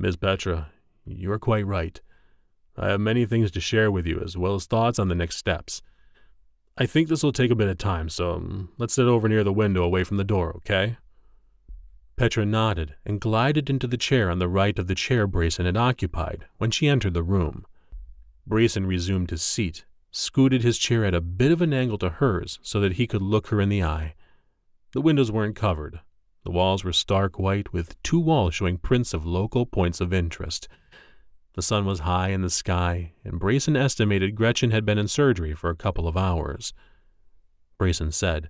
Miss Petra, you are quite right. I have many things to share with you, as well as thoughts on the next steps. I think this will take a bit of time, so let's sit over near the window away from the door, okay?" Petra nodded and glided into the chair on the right of the chair Brayson had occupied when she entered the room. Brayson resumed his seat, scooted his chair at a bit of an angle to hers so that he could look her in the eye. The windows weren't covered. The walls were stark white, with two walls showing prints of local points of interest. The sun was high in the sky, and Brayson estimated Gretchen had been in surgery for a couple of hours. Brayson said,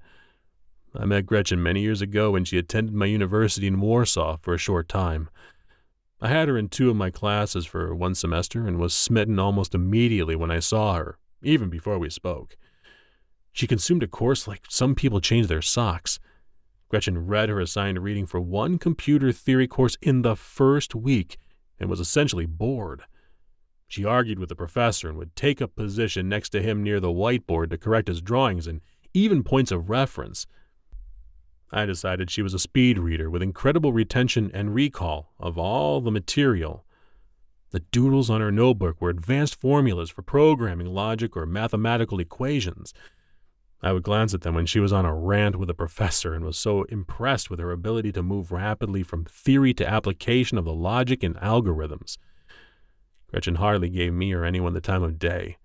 "I met Gretchen many years ago when she attended my university in Warsaw for a short time. I had her in two of my classes for one semester and was smitten almost immediately when I saw her, even before we spoke. She consumed a course like some people change their socks. Gretchen read her assigned reading for one computer theory course in the first week and was essentially bored. She argued with the professor and would take a position next to him near the whiteboard to correct his drawings and even points of reference. I decided she was a speed reader with incredible retention and recall of all the material. The doodles on her notebook were advanced formulas for programming logic or mathematical equations. I would glance at them when she was on a rant with a professor and was so impressed with her ability to move rapidly from theory to application of the logic and algorithms. Gretchen hardly gave me or anyone the time of day.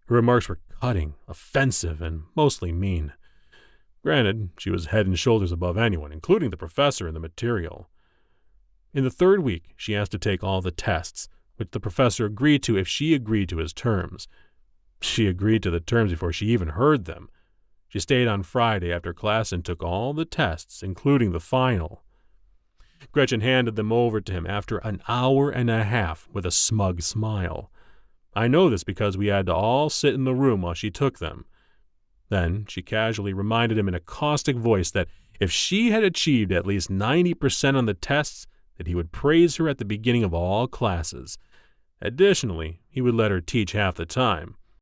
Her remarks were cutting, offensive, and mostly mean. Granted, she was head and shoulders above anyone, including the professor and the material. In the third week, she asked to take all the tests, which the professor agreed to if she agreed to his terms. She agreed to the terms before she even heard them. She stayed on Friday after class and took all the tests, including the final. Gretchen handed them over to him after an hour and a half with a smug smile. I know this because we had to all sit in the room while she took them. Then she casually reminded him in a caustic voice that if she had achieved at least 90% on the tests, that he would praise her at the beginning of all classes. Additionally, he would let her teach half the time.